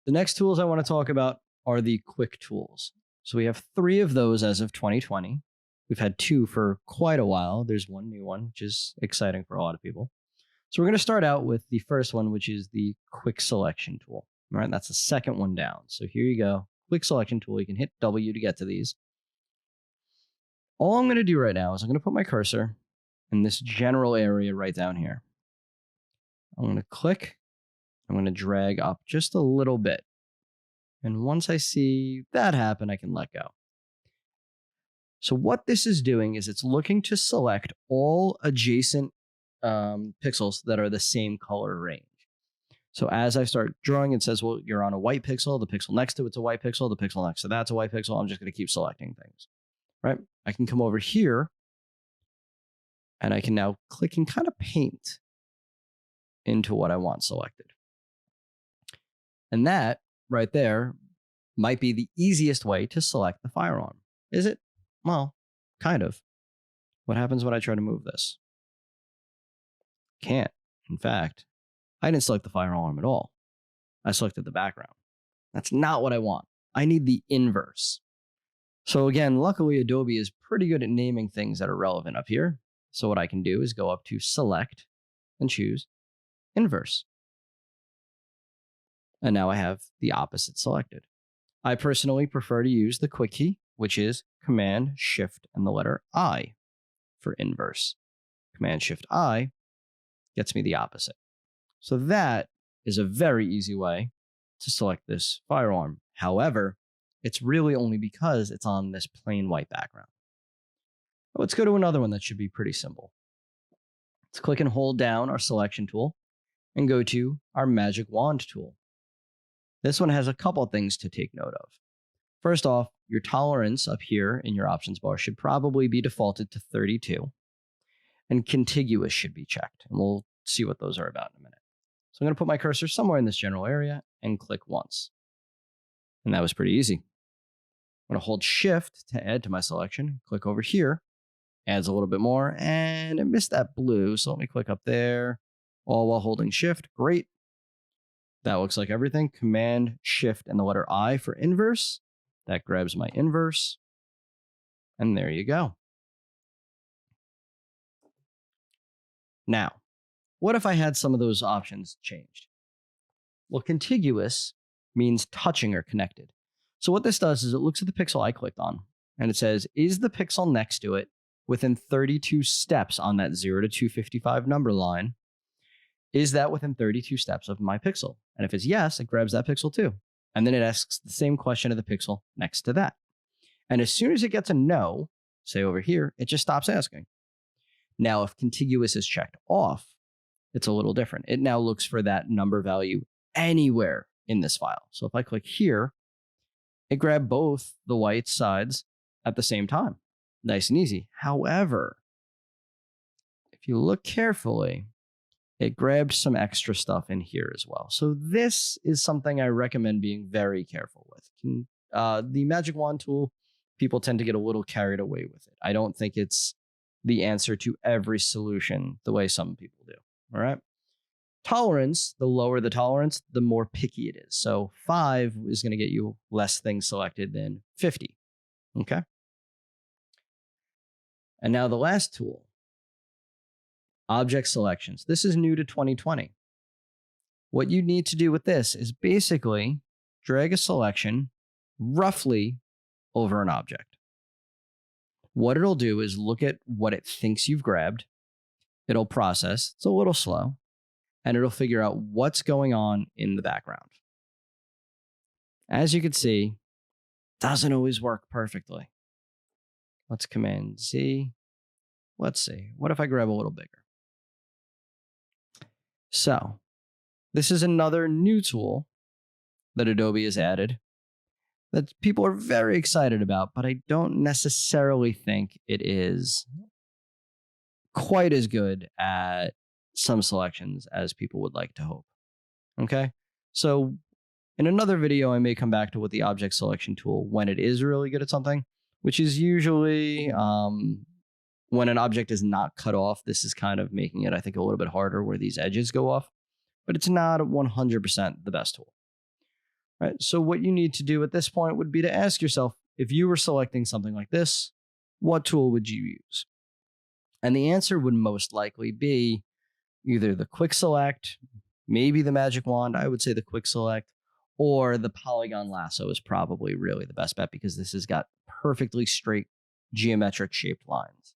The next tools I want to talk about are the quick tools. So we have 3 of those as of 2020. We've had 2 for quite a while. There's one new one, which is exciting for a lot of people. So we're going to start out with the first one, which is the quick selection tool. All right, that's the second one down. So here you go. Quick selection tool. You can hit W to get to these. All I'm going to do right now is I'm going to put my cursor in this general area right down here. I'm going to click. I'm going to drag up just a little bit. And once I see that happen, I can let go. So what this is doing is it's looking to select all adjacent pixels that are the same color range. So as I start drawing, it says, well, you're on a white pixel. The pixel next to it's a white pixel. The pixel next to that's a white pixel. I'm just going to keep selecting things, right? I can come over here and I can now click and kind of paint into what I want selected. And that right there might be the easiest way to select the firearm. Is it? Well, kind of. What happens when I try to move this? Can't. In fact, I didn't select the firearm at all. I selected the background. That's not what I want. I need the inverse. So again, luckily Adobe is pretty good at naming things that are relevant up here. So what I can do is go up to select and choose inverse. And now I have the opposite selected. I personally prefer to use the quick key, which is Command, Shift, and the letter I for inverse. Command, Shift, I gets me the opposite. So that is a very easy way to select this firearm. However, it's really only because it's on this plain white background. Let's go to another one that should be pretty simple. Let's click and hold down our selection tool and go to our magic wand tool. This one has a couple of things to take note of. First off, your tolerance up here in your options bar should probably be defaulted to 32, and contiguous should be checked. And we'll see what those are about in a minute. So I'm going to put my cursor somewhere in this general area and click once. And that was pretty easy. I'm going to hold Shift to add to my selection, click over here, adds a little bit more, and I missed that blue. So let me click up there, all while holding Shift. Great. That looks like everything. Command, Shift, and the letter I for inverse. That grabs my inverse. And there you go. Now, what if I had some of those options changed? Well, contiguous means touching or connected. So what this does is it looks at the pixel I clicked on, and it says, is the pixel next to it within 32 steps on that 0 to 255 number line? Is that within 32 steps of my pixel? And if it's yes, it grabs that pixel too. And then it asks the same question of the pixel next to that. And as soon as it gets a no, say over here, it just stops asking. Now, if contiguous is checked off, it's a little different. It now looks for that number value anywhere in this file. So if I click here, it grabbed both the white sides at the same time. Nice and easy. However, if you look carefully, it grabbed some extra stuff in here as well. So this is something I recommend being very careful with. The magic wand tool, people tend to get a little carried away with it. I don't think it's the answer to every solution the way some people do. All right. Tolerance, the lower the tolerance, the more picky it is. So 5 is going to get you less things selected than 50. Okay. And now the last tool, object selections. This is new to 2020. What you need to do with this is basically drag a selection roughly over an object. What it'll do is look at what it thinks you've grabbed. It'll process. It's a little slow. And it'll figure out what's going on in the background. As you can see, doesn't always work perfectly. Let's Command Z. Let's see. What if I grab a little bigger? So this is another new tool that Adobe has added that people are very excited about, but I don't necessarily think it is quite as good at some selections as people would like to hope. Okay, so in another video, I may come back to what the object selection tool, when it is really good at something, which is usually when an object is not cut off. This is kind of making it, I think, a little bit harder where these edges go off, but it's not 100% the best tool. right? So what you need to do at this point would be to ask yourself, if you were selecting something like this, what tool would you use? And the answer would most likely be either the quick select, maybe the magic wand. I would say the quick select, or the polygon lasso is probably really the best bet because this has got perfectly straight geometric shaped lines.